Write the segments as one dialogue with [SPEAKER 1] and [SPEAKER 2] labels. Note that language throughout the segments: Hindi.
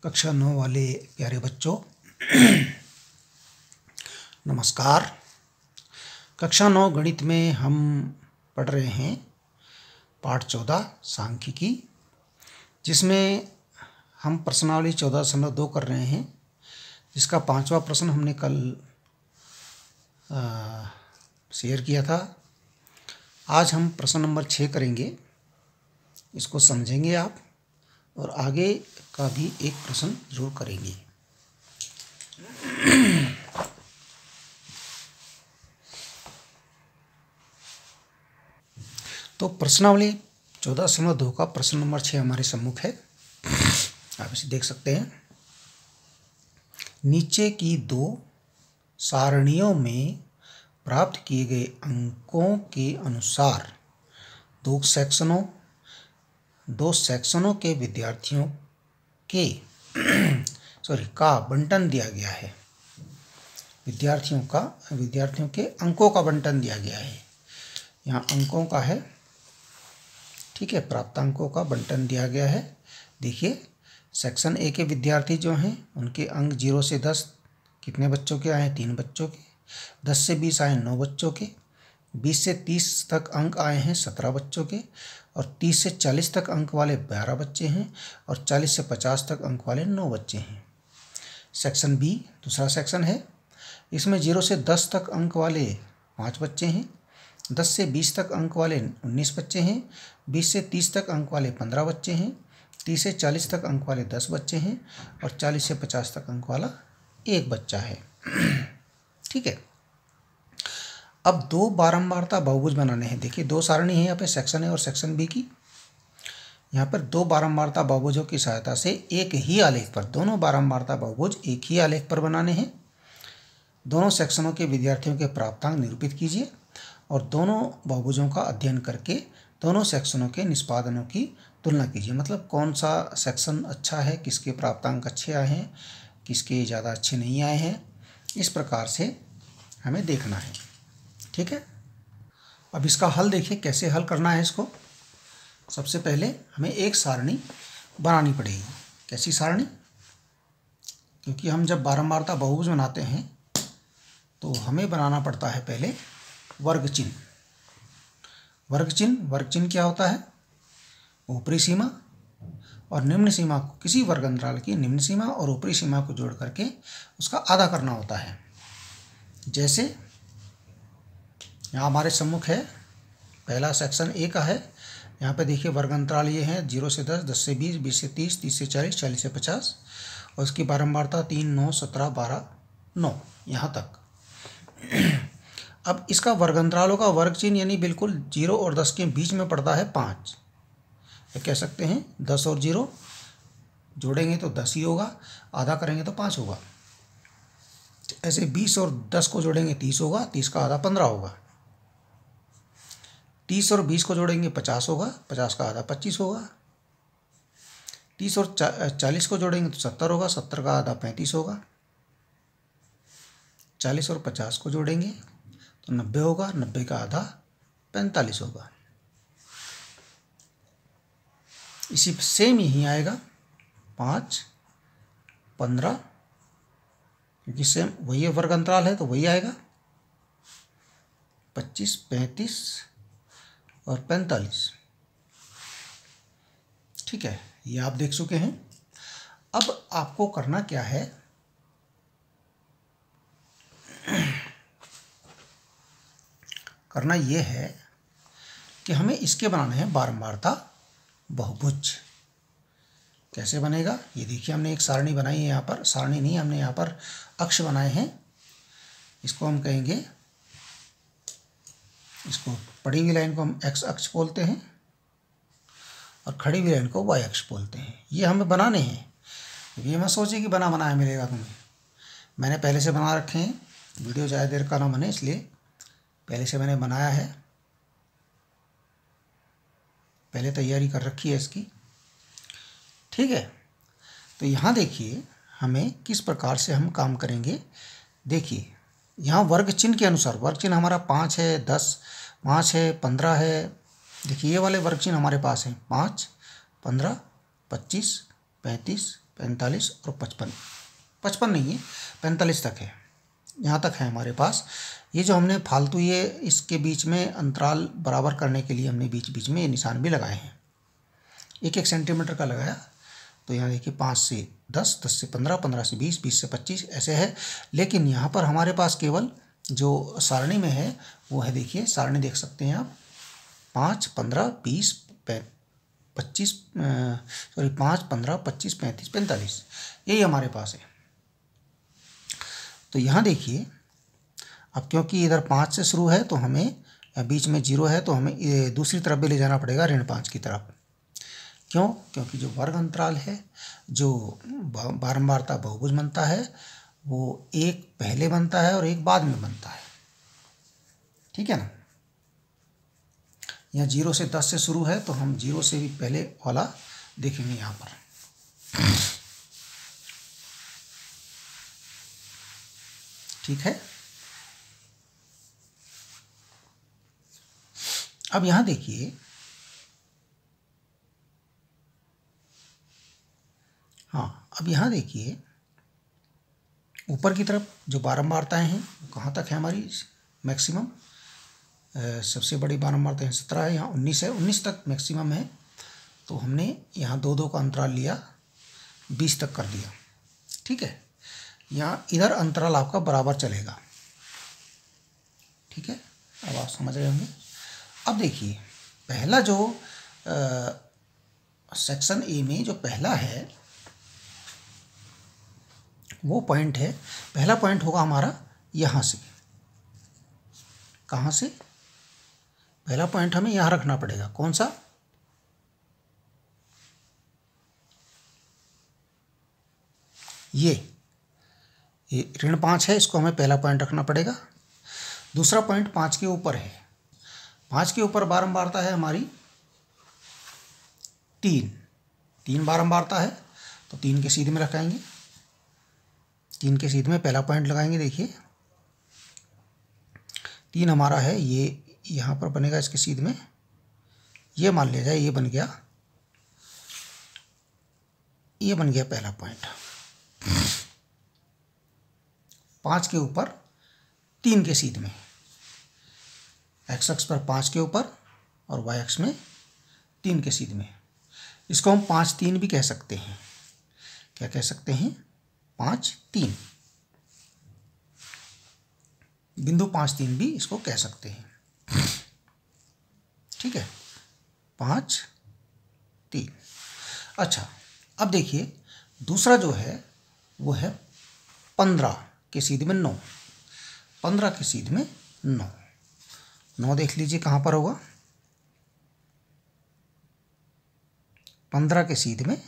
[SPEAKER 1] कक्षा 9 वाले प्यारे बच्चों नमस्कार। कक्षा 9 गणित में हम पढ़ रहे हैं पाठ 14 सांख्यिकी, जिसमें हम प्रश्नावली 14.2 कर रहे हैं, जिसका 5वां प्रश्न हमने कल शेयर किया था। आज हम प्रश्न नंबर 6 करेंगे। इसको समझेंगे आप और आगे का भी एक प्रश्न जरूर करेंगे। तो प्रश्नावली 14.2 का प्रश्न नंबर 6 हमारे सम्मुख है। आप इसे देख सकते हैं। नीचे की दो सारणियों में प्राप्त किए गए अंकों के अनुसार दो सेक्शनों के विद्यार्थियों के का बंटन दिया गया है। विद्यार्थियों के अंकों का बंटन दिया गया है। यहाँ अंकों का है, ठीक है, प्राप्तांकों का बंटन दिया गया है। देखिए, सेक्शन ए के विद्यार्थी जो हैं उनके अंक 0 से 10 कितने बच्चों के आए? 3 बच्चों के। 10 से 20 आए 9 बच्चों के। 20 से 30 तक अंक आए हैं 17 बच्चों के। और 30 से 40 तक अंक वाले 12 बच्चे हैं। और 40 से 50 तक अंक वाले 9 बच्चे हैं। सेक्शन बी दूसरा सेक्शन है। इसमें 0 से 10 तक अंक वाले 5 बच्चे हैं। 10 से 20 तक अंक वाले 19 बच्चे हैं। 20 से 30 तक अंक वाले 15 बच्चे हैं। 30 से 40 तक अंक वाले 10 बच्चे हैं। और 40 से 50 तक अंक वाला 1 बच्चा है। ठीक है। अब दो बारंबारता बहुभुज बनाने हैं। देखिए, दो सारणी है यहाँ पे, सेक्शन ए और सेक्शन बी की। यहाँ पर दो बारंबारता बहुभुजों की सहायता से एक ही आलेख पर, दोनों बारंबारता बहुभुज एक ही आलेख पर बनाने हैं। दोनों सेक्शनों के विद्यार्थियों के प्राप्तांक निरूपित कीजिए और दोनों बहुभुजों का अध्ययन करके दोनों सेक्शनों के निष्पादनों की तुलना कीजिए। मतलब कौन सा सेक्शन अच्छा है, किसके प्राप्तांक अच्छे आए हैं, किसके ज़्यादा अच्छे नहीं आए हैं, इस प्रकार से हमें देखना है। ठीक है। अब इसका हल देखिए, कैसे हल करना है इसको। सबसे पहले हमें एक सारणी बनानी पड़ेगी। कैसी सारणी? क्योंकि हम जब बारंबारता बहुभुज बनाते हैं तो हमें बनाना पड़ता है पहले वर्ग चिन्ह। वर्ग चिन्ह क्या होता है? ऊपरी सीमा और निम्न सीमा को, किसी वर्ग अंतराल की निम्न सीमा और ऊपरी सीमा को जोड़ करके उसका आधा करना होता है। जैसे यहाँ हमारे सम्मुख है, पहला सेक्शन ए का है। यहाँ पे देखिए वर्ग अंतराल ये है 0 से 10, 10 से 20, 20 से 30, 30 से 40, 40 से 50 और इसकी बारंबारता 3, 9, 17, 12, 9 यहाँ तक। अब इसका वर्ग अंतरालों का वर्ग चिन्ह यानी बिल्कुल 0 और 10 के बीच में पड़ता है 5। या कह सकते हैं 10 और 0 जोड़ेंगे तो 10 ही होगा, आधा करेंगे तो 5 होगा। ऐसे 20 और 10 को जोड़ेंगे 30 होगा, 30 का आधा 15 होगा। 30 और 20 को जोड़ेंगे 50 होगा, 50 का आधा 25 होगा। 30 और 40 को जोड़ेंगे तो 70 होगा, 70 का आधा 35 होगा। 40 और 50 को जोड़ेंगे तो 90 होगा, 90 का आधा 45 होगा। इसी सेम यही आएगा 5, 15, क्योंकि सेम वही वर्ग अंतराल है तो वही आएगा। 25, 35 और 45। ठीक है, ये आप देख चुके हैं। अब आपको करना क्या है, करना ये है कि हमें इसके बनाने हैं बारंबारता बहुभुज। कैसे बनेगा ये देखिए। हमने एक सारणी बनाई है यहाँ पर, सारणी नहीं, हमने यहाँ पर अक्ष बनाए हैं। इसको हम कहेंगे, इसको पड़ी हुई लाइन को हम एक्स अक्ष बोलते हैं और खड़ी हुई लाइन को वाई अक्ष बोलते हैं। ये हमें बनाने हैं। ये मत सोचिए कि बना बनाया मिलेगा तुम्हें। मैंने पहले से बना रखे हैं, वीडियो ज़्यादा देर का ना बने इसलिए पहले से मैंने बनाया है, पहले तैयारी कर रखी है इसकी। ठीक है। तो यहाँ देखिए हमें किस प्रकार से हम काम करेंगे। देखिए, यहाँ वर्ग चिन्ह के अनुसार, वर्ग चिन्ह हमारा 5 है, 10, 5 है, 15 है। देखिए ये वाले वर्ग चिन्ह हमारे पास हैं 5, 15, 25, 35, 45 और 55, 55 नहीं है 45 तक है, यहाँ तक है हमारे पास। ये जो हमने फालतू ये इसके बीच में अंतराल बराबर करने के लिए हमने बीच बीच में ये निशान भी लगाए हैं, 1-1 सेंटीमीटर का लगाया। तो यहाँ देखिए 5 से 10, 10 से 15, 15 से 20, 20 से 25 ऐसे है। लेकिन यहाँ पर हमारे पास केवल जो सारणी में है वो है, देखिए सारणी देख सकते हैं आप, 5, 15, 20, 25, सॉरी 5, 15, 25, 35, 45, यही हमारे पास है। तो यहाँ देखिए अब क्योंकि इधर 5 से शुरू है तो हमें बीच में 0 है, तो हमें दूसरी तरफ भी ले जाना पड़ेगा, ऋण 5 की तरफ। क्यों? क्योंकि जो वर्ग अंतराल है, जो बारंबारता बहुभुज बनता है, वो एक पहले बनता है और एक बाद में बनता है, ठीक है ना। यहाँ 0 से 10 से शुरू है तो हम 0 से भी पहले वाला देखेंगे यहाँ पर। ठीक है, अब यहाँ देखिए, हाँ अब यहाँ देखिए ऊपर की तरफ जो बारंबारताएं हैं वो कहाँ तक है हमारी मैक्सिमम, सबसे बड़ी बारंबारता 17 है, यहाँ 19 है, 19 तक मैक्सिमम है। तो हमने यहाँ 2-2 का अंतराल लिया, 20 तक कर दिया, ठीक है। यहाँ इधर अंतराल आपका बराबर चलेगा, ठीक है, अब आप समझ रहे होंगे। अब देखिए पहला जो सेक्शन ए में जो पहला है वो पॉइंट है, पहला पॉइंट होगा हमारा यहाँ से, कहाँ से, पहला पॉइंट हमें यहाँ रखना पड़ेगा, कौन सा, ये ऋण 5 है, इसको हमें पहला पॉइंट रखना पड़ेगा। दूसरा पॉइंट 5 के ऊपर है, 5 के ऊपर बारंबारता है हमारी 3 बारंबारता है, तो 3 के सीध में रखाएंगे, 3 के सीध में पहला पॉइंट लगाएंगे। देखिए 3 हमारा है, ये यहाँ पर बनेगा इसके सीध में, ये मान लिया जाए ये बन गया, ये बन गया पहला पॉइंट। 5 के ऊपर 3 के सीध में, एक्स अक्ष पर 5 के ऊपर और वाई अक्ष में 3 के सीध में, इसको हम 5-3 भी कह सकते हैं। क्या कह सकते हैं? 5-3, बिंदु 5-3 भी इसको कह सकते हैं, ठीक है, 5-3। अच्छा अब देखिए दूसरा जो है वो है 15 के सीध में 9, 15 के सीध में 9, 9 देख लीजिए कहाँ पर होगा, 15 के सीध में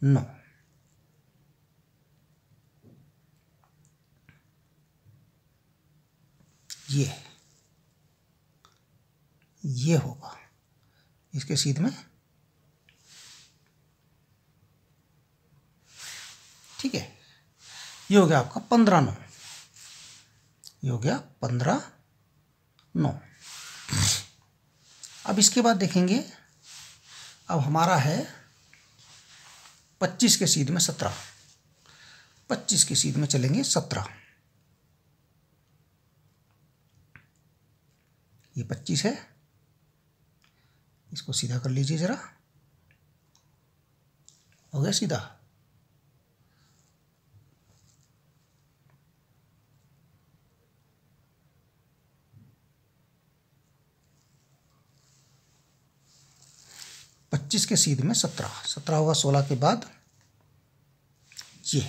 [SPEAKER 1] 9, ये होगा इसके सीध में, ठीक है। ये हो गया आपका 15-9, ये हो गया 15-9। अब इसके बाद देखेंगे, अब हमारा है 25 के सीध में 17, 25 के सीध में चलेंगे 17, ये 25 है, इसको सीधा कर लीजिए जरा, हो गया सीधा। पच्चीस के सीध में 17, 17 होगा 16 के बाद, ये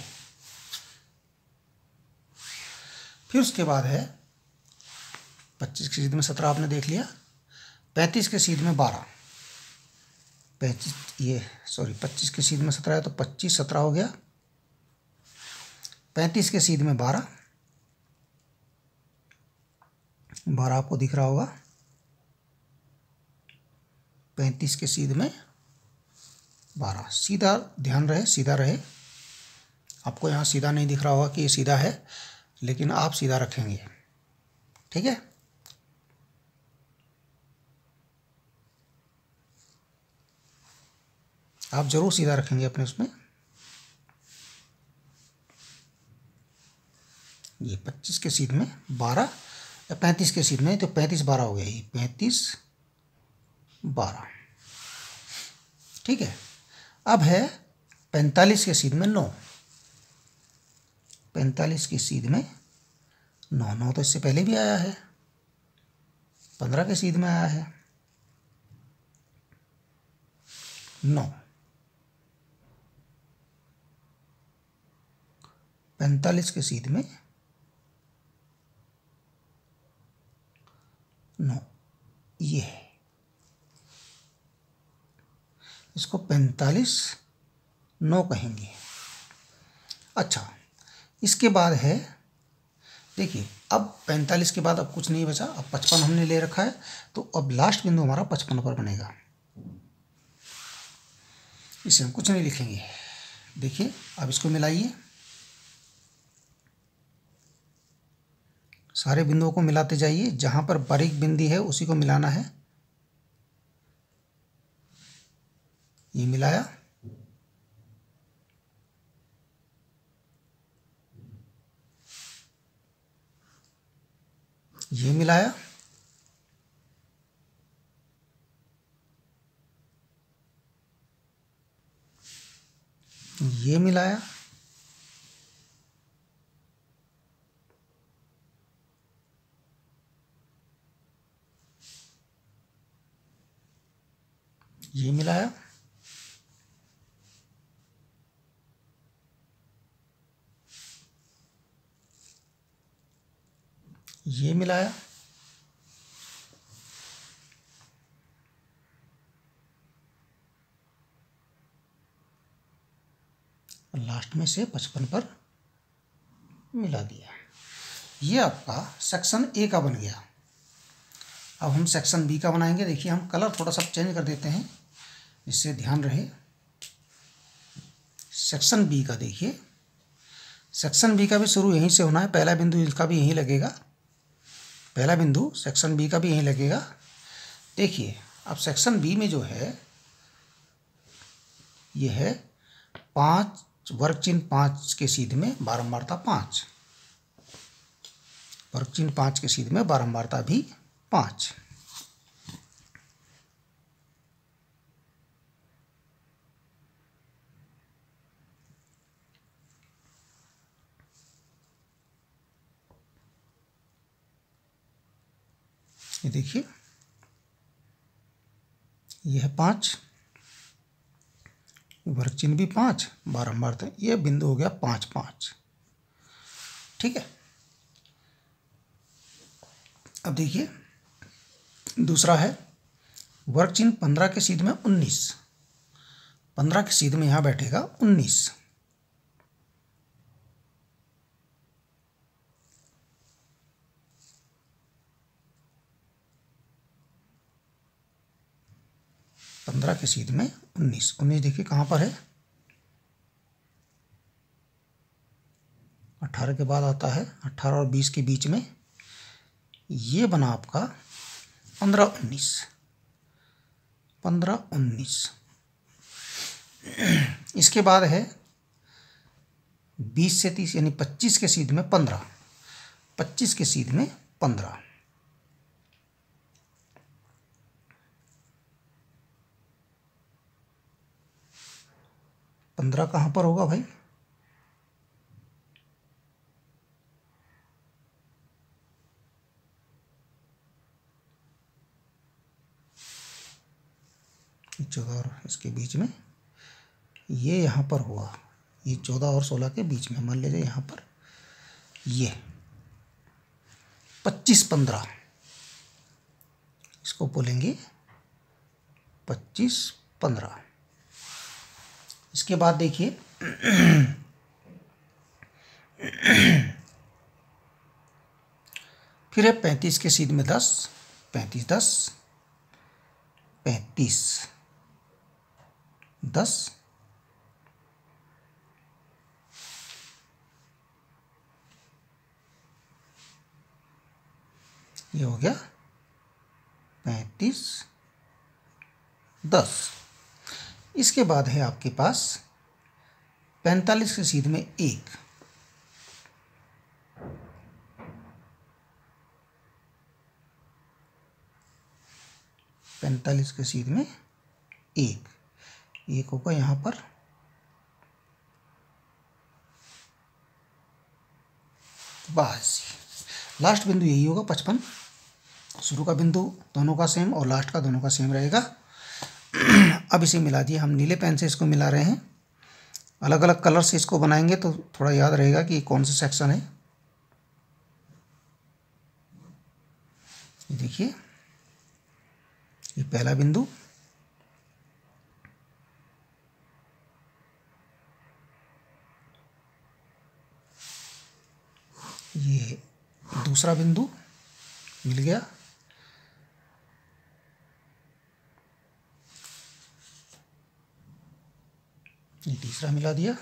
[SPEAKER 1] फिर उसके बाद है 25 के सीध में 17 आपने देख लिया, 35 के सीध में 12, 25 के सीध में 17 है तो 25 17 हो गया, 35 के सीध में 12, 12 आपको दिख रहा होगा, 35 के सीध में 12, सीधा ध्यान रहे, सीधा रहे, आपको यहाँ सीधा नहीं दिख रहा होगा कि ये सीधा है, लेकिन आप सीधा रखेंगे, ठीक है। आप जरूर सीधा रखेंगे अपने उसमें। ये 25 के सीध में 12 या 35 के सीध में, तो 35-12 हो गया, ये 35-12, ठीक है। अब है 45 के सीध में 9, 45 के सीध में 9, 9 तो इससे पहले भी आया है, 15 के सीध में आया है 9, 45 के सीध में 9, ये है, इसको 45-9 कहेंगे। अच्छा, इसके बाद है, देखिए अब 45 के बाद अब कुछ नहीं बचा, अब 55 हमने ले रखा है, तो अब लास्ट बिंदु हमारा 55 पर बनेगा, इसे हम कुछ नहीं लिखेंगे। देखिए अब इसको मिलाइए, सारे बिंदुओं को मिलाते जाइए, जहां पर बारीक बिंदी है उसी को मिलाना है। ये मिलाया, ये मिलाया, ये मिलाया, ये मिलाया, ये मिलाया, लास्ट में से 55 पर मिला दिया। ये आपका सेक्शन ए का बन गया। अब हम सेक्शन बी का बनाएंगे। देखिए हम कलर थोड़ा सा चेंज कर देते हैं, इससे ध्यान रहे। सेक्शन बी का देखिए, सेक्शन बी का भी शुरू यहीं से होना है, पहला बिंदु इसका भी यहीं लगेगा, पहला बिंदु सेक्शन बी का भी यहीं लगेगा। देखिए अब सेक्शन बी में जो है ये है 5 वर्ग चिन्ह 5 के सीध में बारंबारता 5, वर्ग चिन्ह 5 के सीध में बारंबारता भी 5। ये देखिए ये है 5, वर्ग चिन्ह भी 5, बारंबारता, ये बिंदु हो गया 5, 5, ठीक है। अब देखिए दूसरा है वर्ग चिन्ह 15 के सीध में 19, 15 के सीध में यहां बैठेगा 19, पंद्रह के सीध में 19, 19 देखिए कहां पर है, 18 के बाद आता है, 18 और 20 के बीच में, ये बना आपका 15, 19, 15, 19। इसके बाद है 20 से 30 यानी 25 के सीध में 15, 25 के सीध में 15, 15 कहाँ पर होगा भाई, चौदह और इसके बीच में, ये यहाँ पर हुआ, ये 14 और 16 के बीच में, मान लीजिए यहाँ पर ये 25, 15, इसको बोलेंगे 25, 15। इसके बाद देखिए फिर है 35 के सीध में 10, 35, 10, 35, 10, ये हो गया 35, 10। इसके बाद है आपके पास 45 में 1, 45 में 1 होगा यहाँ पर। बस लास्ट बिंदु यही होगा 55। शुरू का बिंदु दोनों का सेम और लास्ट का दोनों का सेम रहेगा। अब इसे मिला दिए, हम नीले पेन से इसको मिला रहे हैं। अलग अलग कलर से इसको बनाएंगे तो थोड़ा याद रहेगा कि कौन सा सेक्शन है। ये देखिए, ये पहला बिंदु, ये दूसरा बिंदु मिल गया, ये तीसरा मिला दिया,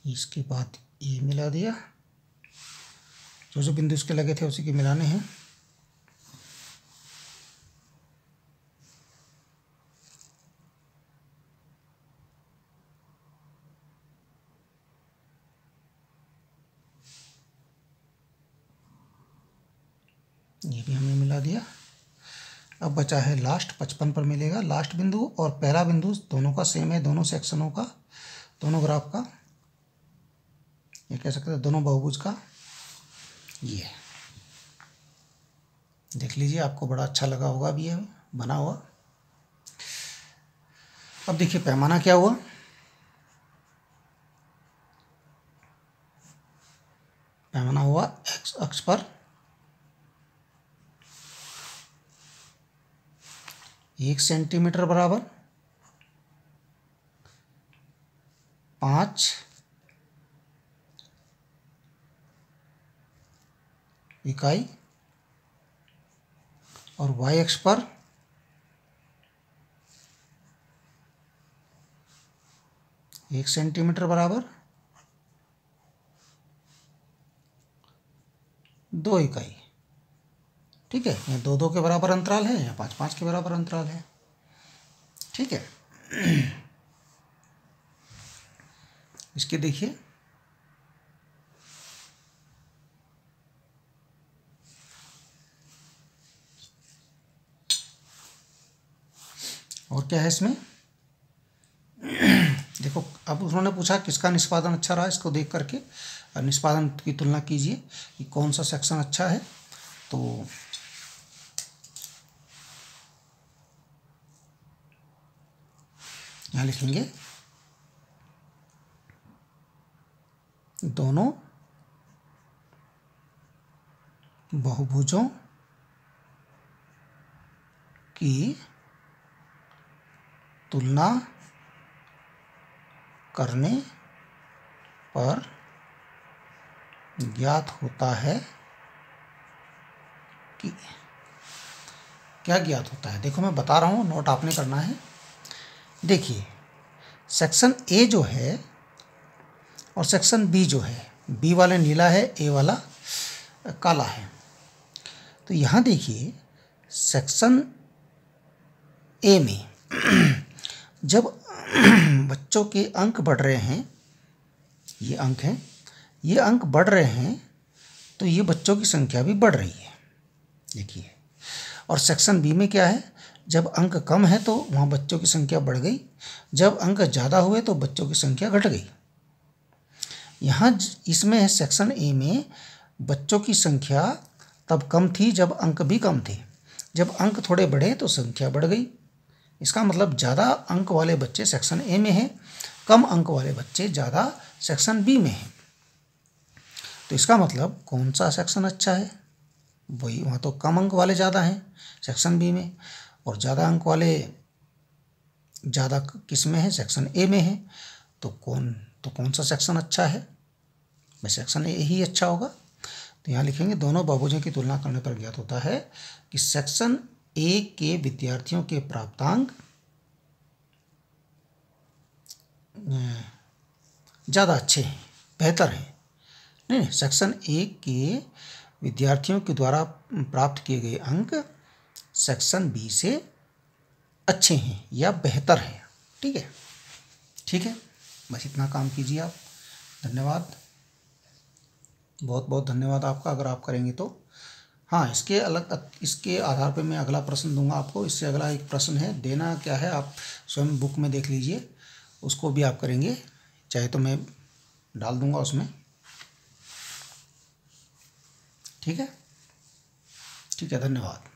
[SPEAKER 1] इसके बाद ये मिला दिया। जो जो बिंदु इसके लगे थे उसी के मिलाने हैं। ये भी हमने मिला दिया। अब बचा है लास्ट 55 पर मिलेगा लास्ट बिंदु और पहला बिंदु दोनों का सेम है, दोनों सेक्शनों का, दोनों ग्राफ का, ये कह सकते हैं दोनों बहुभुज का। ये देख लीजिए, आपको बड़ा अच्छा लगा होगा भी है बना हुआ। अब देखिए पैमाना क्या हुआ। पैमाना हुआ एक्स अक्ष पर 1 सेंटीमीटर बराबर 5 इकाई और वाई अक्ष पर 1 सेंटीमीटर बराबर 2 इकाई। ठीक है, यहाँ 2-2 के बराबर अंतराल है, या 5-5 के बराबर अंतराल है। ठीक है, इसके देखिए और क्या है इसमें। देखो, अब उन्होंने पूछा किसका निष्पादन अच्छा रहा, इसको देख करके निष्पादन की तुलना कीजिए कि कौन सा सेक्शन अच्छा है। तो यहाँ लिखेंगे दोनों बहुभुजों की तुलना करने पर ज्ञात होता है कि क्या ज्ञात होता है। देखो मैं बता रहा हूँ, नोट आपने करना है। देखिए, सेक्शन ए जो है और सेक्शन बी जो है, बी वाला नीला है, ए वाला काला है। तो यहाँ देखिए सेक्शन ए में जब बच्चों के अंक बढ़ रहे हैं, ये अंक हैं, ये अंक बढ़ रहे हैं, तो ये बच्चों की संख्या भी बढ़ रही है। देखिए, और सेक्शन बी में क्या है, जब अंक कम है तो वहाँ बच्चों की संख्या बढ़ गई, जब अंक ज़्यादा हुए तो बच्चों की संख्या घट गई। यहाँ इसमें सेक्शन ए में बच्चों की संख्या तब कम थी जब अंक भी कम थे, जब अंक थोड़े बढ़े तो संख्या बढ़ गई। इसका मतलब ज़्यादा अंक वाले बच्चे सेक्शन ए में हैं, कम अंक वाले बच्चे ज़्यादा सेक्शन बी में हैं। तो इसका मतलब कौन सा सेक्शन अच्छा है, वही, वहाँ तो कम अंक वाले ज़्यादा हैं सेक्शन बी में, और ज़्यादा अंक वाले ज़्यादा किस में है, सेक्शन ए में है। तो कौन सा सेक्शन अच्छा है, भाई सेक्शन ए ही अच्छा होगा। तो यहाँ लिखेंगे दोनों बहुभुजों की तुलना करने पर ज्ञात होता है कि सेक्शन ए के विद्यार्थियों के प्राप्तांक ज़्यादा अच्छे हैं, बेहतर हैं। नहीं, सेक्शन ए के विद्यार्थियों के द्वारा प्राप्त किए गए अंक सेक्शन बी से अच्छे हैं या बेहतर हैं। ठीक है, ठीक है, बस इतना काम कीजिए आप। धन्यवाद, बहुत बहुत धन्यवाद आपका अगर आप करेंगे तो। हाँ, इसके आधार पे मैं अगला प्रश्न दूंगा आपको। इससे अगला एक प्रश्न है, देना क्या है आप स्वयं बुक में देख लीजिए, उसको भी आप करेंगे, चाहे तो मैं डाल दूंगा उसमें। ठीक है, ठीक है, धन्यवाद।